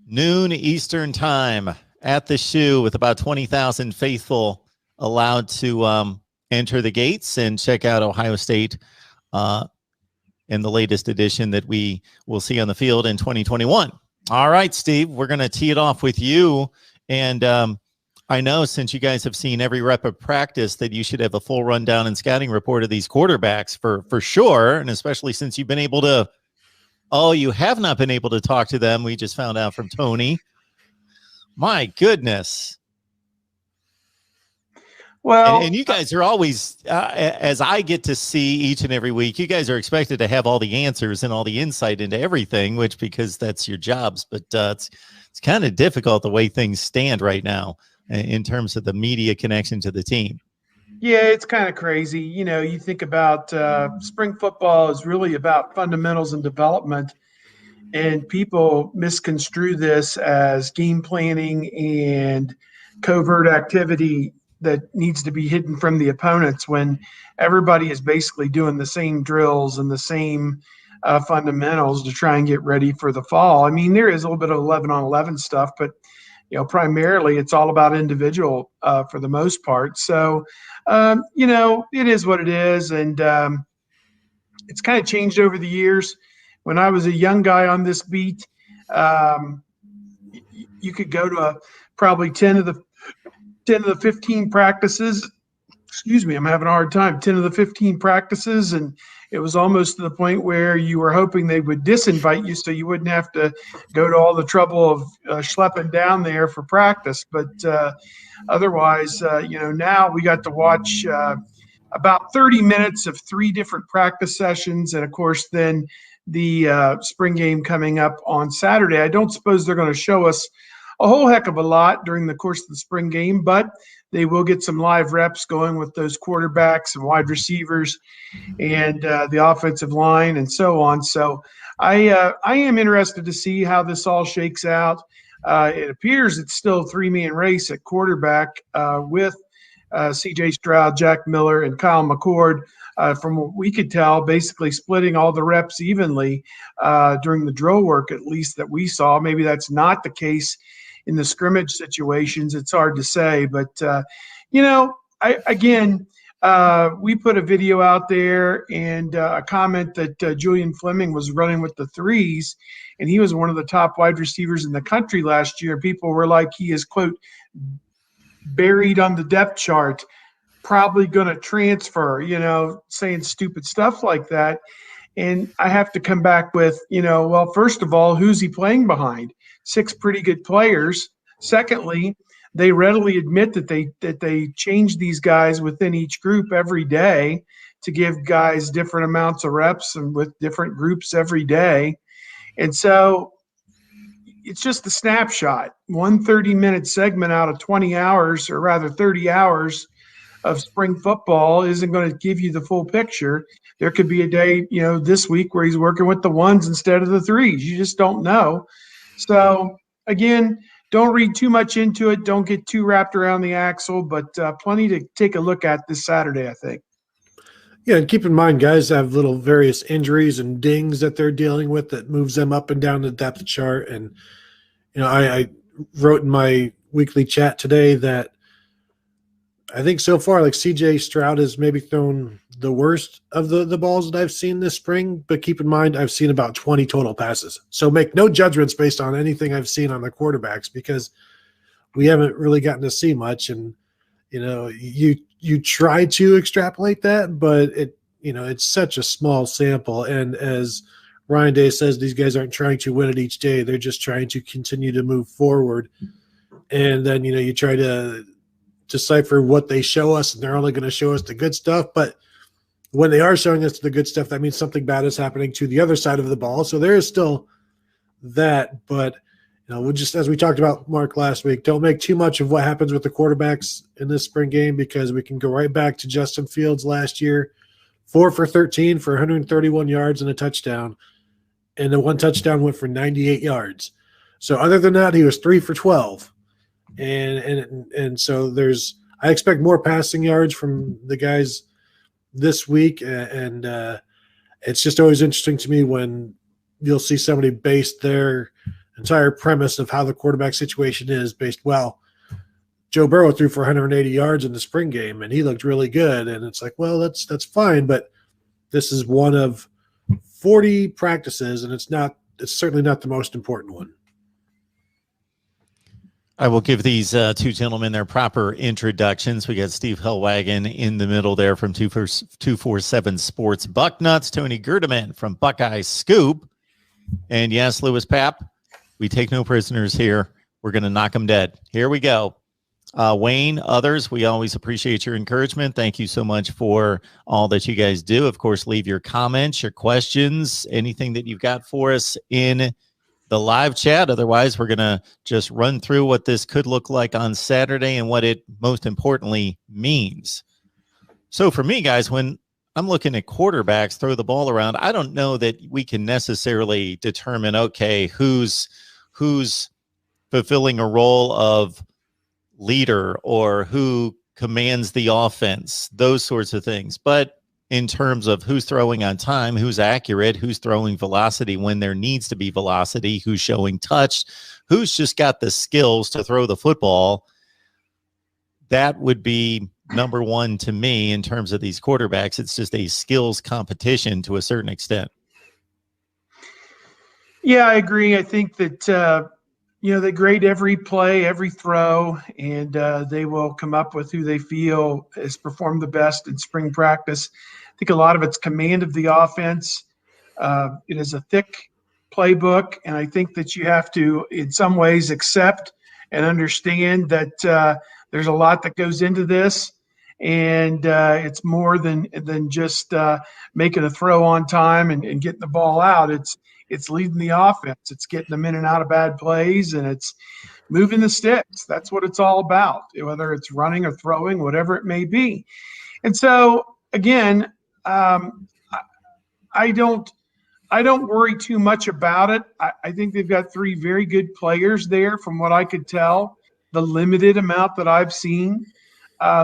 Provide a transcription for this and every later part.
noon Eastern time at the shoe with about 20,000 faithful allowed to enter the gates and check out Ohio State in the latest edition that we will see on the field in 2021. All right, Steve, we're going to tee it off with you. And I know since you guys have seen every rep of practice that you should have a full rundown and scouting report of these quarterbacks for sure. And especially since you've been able to, you have not been able to talk to them. We just found out from Tony. My goodness. Well, and you guys are always, as I get to see each and every week, you guys are expected to have all the answers and all the insight into everything, which because that's your jobs. But it's kind of difficult the way things stand right now in terms of the media connection to the team. Yeah, it's kind of crazy. You know, you think about spring football is really about fundamentals and development, and people misconstrue this as game planning and covert activity that needs to be hidden from the opponents when everybody is basically doing the same drills and the same fundamentals to try and get ready for the fall. I mean, there is a little bit of 11-on-11 stuff, but primarily it's all about individual for the most part. So, it is what it is. And it's kind of changed over the years. When I was a young guy on this beat, you could go to probably 10 of the 15 practices. Excuse me, I'm having a hard time. 10 of the 15 practices, and it was almost to the point where you were hoping they would disinvite you so you wouldn't have to go to all the trouble of schlepping down there for practice. But otherwise, now we got to watch about 30 minutes of 3 different practice sessions, and of course then the spring game coming up on Saturday. I don't suppose they're going to show us a whole heck of a lot during the course of the spring game, but they will get some live reps going with those quarterbacks and wide receivers and the offensive line and so on. So I am interested to see how this all shakes out. It appears it's still a 3-man race at quarterback with C.J. Stroud, Jack Miller, and Kyle McCord. From what we could tell, basically splitting all the reps evenly during the drill work, at least that we saw. Maybe that's not the case in the scrimmage situations. It's hard to say. But, we put a video out there and a comment that Julian Fleming was running with the 3s, and he was one of the top wide receivers in the country last year. People were like, he is, quote, buried on the depth chart, probably going to transfer, saying stupid stuff like that. And I have to come back with, well, first of all, who's he playing behind? 6 pretty good players. Secondly, they readily admit that they change these guys within each group every day to give guys different amounts of reps and with different groups every day. And so it's just a snapshot. 1 30-minute segment out of 20 hours, or rather 30 hours of spring football isn't going to give you the full picture. There could be a day, this week where he's working with the 1s instead of the 3s. You just don't know. So, again, don't read too much into it. Don't get too wrapped around the axle, but plenty to take a look at this Saturday, I think. Yeah, and keep in mind, guys have little various injuries and dings that they're dealing with that moves them up and down the depth chart. And, I wrote in my weekly chat today that I think so far, like C.J. Stroud has maybe thrown the worst of the balls that I've seen this spring. But keep in mind, I've seen about 20 total passes. So make no judgments based on anything I've seen on the quarterbacks because we haven't really gotten to see much. And, you try to extrapolate that, but it's such a small sample. And as Ryan Day says, these guys aren't trying to win it each day. They're just trying to continue to move forward. And then, you try to decipher what they show us, and they're only going to show us the good stuff. But when they are showing us the good stuff, that means something bad is happening to the other side of the ball. So there is still that. But, we'll just, as we talked about, Mark, last week, don't make too much of what happens with the quarterbacks in this spring game because we can go right back to Justin Fields last year, 4 for 13 for 131 yards and a touchdown. And the 1 touchdown went for 98 yards. So other than that, he was 3 for 12. And so I expect more passing yards from the guys this week. And it's just always interesting to me when you'll see somebody base their entire premise of how the quarterback situation is based, well, Joe Burrow threw for 180 yards in the spring game, and he looked really good. And it's like, well, that's fine, but this is one of 40 practices, and it's certainly not the most important one. I will give these two gentlemen their proper introductions. We got Steve Hellwagon in the middle there from 247 Sports Bucknuts, Tony Gerdeman from Buckeye Scoop, and yes, Louis Papp. We take no prisoners here. We're going to knock them dead. Here we go. Wayne, others, we always appreciate your encouragement. Thank you so much for all that you guys do. Of course, leave your comments, your questions, anything that you've got for us in the live chat. Otherwise, we're going to just run through what this could look like on Saturday and what it most importantly means. So for me, guys, when I'm looking at quarterbacks throw the ball around, I don't know that we can necessarily determine, okay, who's fulfilling a role of leader or who commands the offense, those sorts of things. But in terms of who's throwing on time, who's accurate, who's throwing velocity when there needs to be velocity, who's showing touch, who's just got the skills to throw the football, that would be number one to me in terms of these quarterbacks. It's just a skills competition to a certain extent. Yeah, I agree. I think that, they grade every play, every throw, and they will come up with who they feel has performed the best in spring practice. I think a lot of it's command of the offense. It is a thick playbook, and I think that you have to, in some ways, accept and understand that there's a lot that goes into this, and it's more than just making a throw on time and getting the ball out. It's leading the offense. It's getting them in and out of bad plays, and it's moving the sticks. That's what it's all about, whether it's running or throwing, whatever it may be. And so, again, I don't worry too much about it. I think they've got three very good players there from what I could tell. The limited amount that I've seen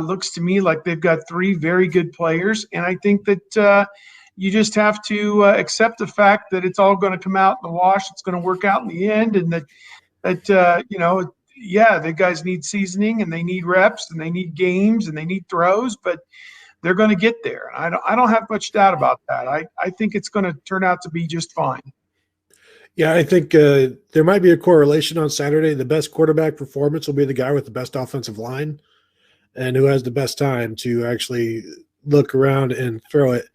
looks to me like they've got three very good players. And I think that you just have to accept the fact that it's all going to come out in the wash. It's going to work out in the end. And that the guys need seasoning and they need reps and they need games and they need throws, but they're going to get there. I don't have much doubt about that. I think it's going to turn out to be just fine. Yeah, I think there might be a correlation on Saturday. The best quarterback performance will be the guy with the best offensive line and who has the best time to actually look around and throw it.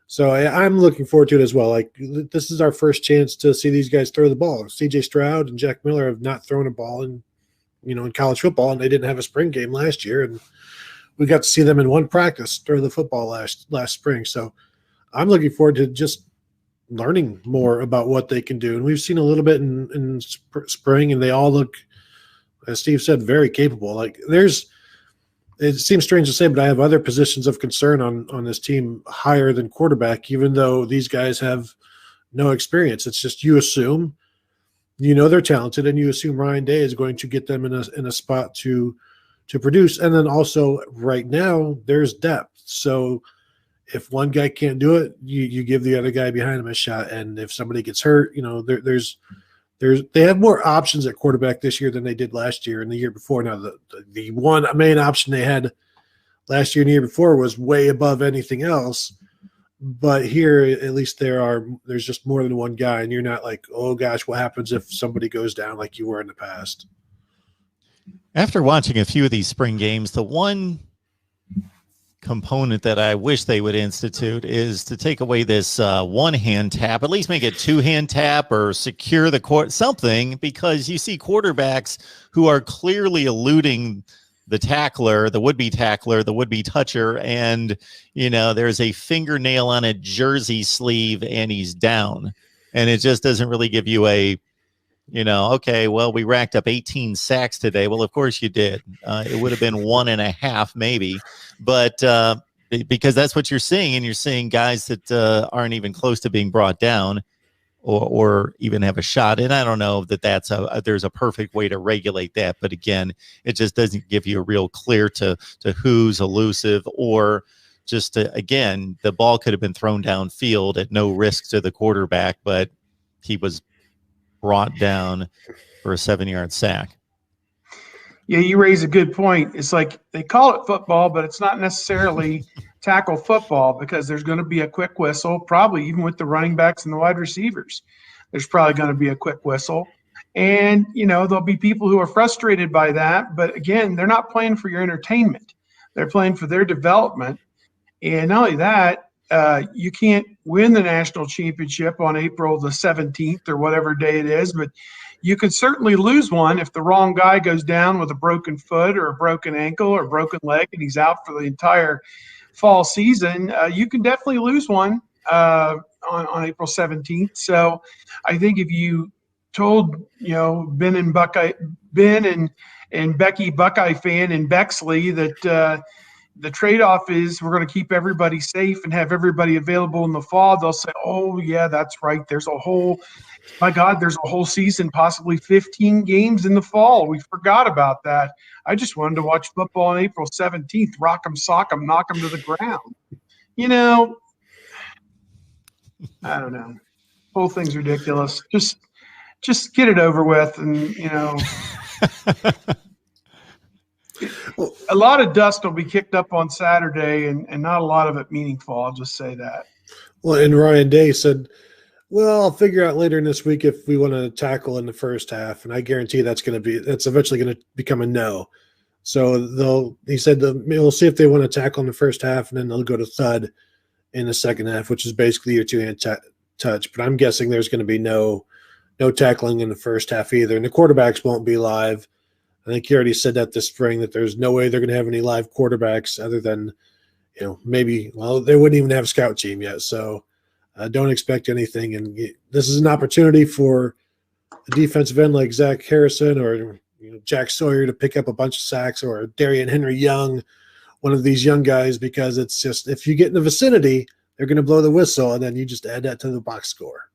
So I'm looking forward to it as well. Like, this is our first chance to see these guys throw the ball. C.J. Stroud and Jack Miller have not thrown a ball in college football, and they didn't have a spring game last year. And we got to see them in one practice throw the football last spring. So I'm looking forward to just learning more about what they can do. And we've seen a little bit in spring, and they all look, as Steve said, very capable. Like, it seems strange to say, but I have other positions of concern on this team higher than quarterback, even though these guys have no experience. It's just you assume, they're talented, and you assume Ryan Day is going to get them in a spot to produce. And then also right now there's depth. So if one guy can't do it, you give the other guy behind him a shot. And if somebody gets hurt, they have more options at quarterback this year than they did last year and the year before. Now, the one main option they had last year and the year before was way above anything else. But here, at least there's just more than one guy, and you're not like, oh gosh, what happens if somebody goes down like you were in the past? After watching a few of these spring games, the one component that I wish they would institute is to take away this one-hand tap, at least make it two-hand tap or secure the court, something, because you see quarterbacks who are clearly eluding the tackler, the would-be tackler, the would-be toucher, and, there's a fingernail on a jersey sleeve and he's down. And it just doesn't really give you a, okay, well, we racked up 18 sacks today. Well, of course you did. It would have been 1.5 maybe, but because that's what you're seeing, and you're seeing guys that aren't even close to being brought down or even have a shot. And I don't know that there's a perfect way to regulate that. But again, it just doesn't give you a real clear to who's elusive, or just again, the ball could have been thrown downfield at no risk to the quarterback, but he was brought down for a 7-yard sack. Yeah, you raise a good point. It's like they call it football, but it's not necessarily tackle football, because there's going to be a quick whistle, probably even with the running backs and the wide receivers. There's probably going to be a quick whistle. And, there'll be people who are frustrated by that. But again, they're not playing for your entertainment. They're playing for their development. And not only that, you can't win the national championship on April the 17th or whatever day it is, but you can certainly lose one if the wrong guy goes down with a broken foot or a broken ankle or a broken leg and he's out for the entire fall season. You can definitely lose one on April 17th. So I think if you told, Ben and Becky Buckeye fan in Bexley that the trade-off is we're going to keep everybody safe and have everybody available in the fall, they'll say, oh, yeah, that's right. There's a whole season, possibly 15 games in the fall. We forgot about that. I just wanted to watch football on April 17th, rock 'em, sock 'em, knock 'em to the ground. I don't know. Whole thing's ridiculous. Just get it over with. And, a lot of dust will be kicked up on Saturday and not a lot of it meaningful. I'll just say that. Well, and Ryan Day said, well, I'll figure out later in this week if we want to tackle in the first half. And I guarantee that's eventually going to become a no. So he said we'll see if they want to tackle in the first half, and then they'll go to thud in the second half, which is basically your two-hand touch. But I'm guessing there's going to be no tackling in the first half either. And the quarterbacks won't be live. I think you already said that this spring, that there's no way they're going to have any live quarterbacks other than, maybe, they wouldn't even have a scout team yet. So don't expect anything. And this is an opportunity for a defensive end like Zach Harrison or Jack Sawyer to pick up a bunch of sacks, or Darian Henry Young, one of these young guys, because it's just, if you get in the vicinity, they're going to blow the whistle, and then you just add that to the box score.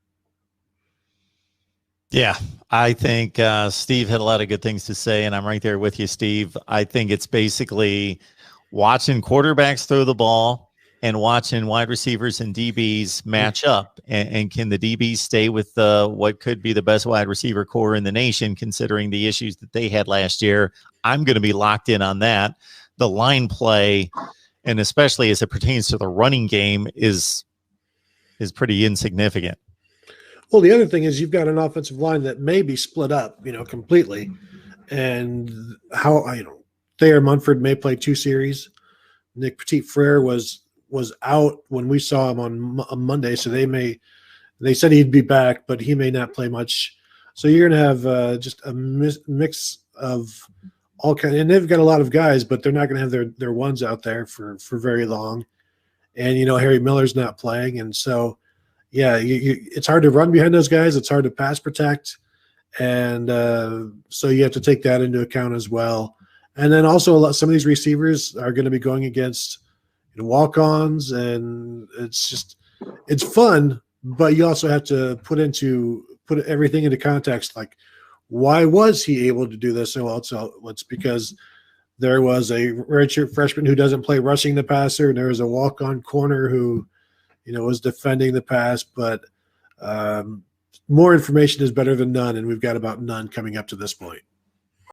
Yeah, I think Steve had a lot of good things to say, and I'm right there with you, Steve. I think it's basically watching quarterbacks throw the ball and watching wide receivers and DBs match up. And can the DBs stay with what could be the best wide receiver core in the nation, considering the issues that they had last year? I'm going to be locked in on that. The line play, and especially as it pertains to the running game, is pretty insignificant. Well, the other thing is you've got an offensive line that may be split up, completely. And Thayer Munford may play 2 series. Nick Petit-Frere was out when we saw him on Monday, so they said he'd be back, but he may not play much. So you're going to have just a mix of all kinds, and they've got a lot of guys, but they're not going to have their ones out there for very long. And Harry Miller's not playing, and so. Yeah, it's hard to run behind those guys. It's hard to pass protect. And so you have to take that into account as well. And then also some of these receivers are going to be going against walk-ons, and it's fun, but you also have to put everything into context. Like, why was he able to do this so well? So it's because there was a redshirt freshman who doesn't play rushing the passer, and there was a walk-on corner who was defending the pass, but more information is better than none, and we've got about none coming up to this point.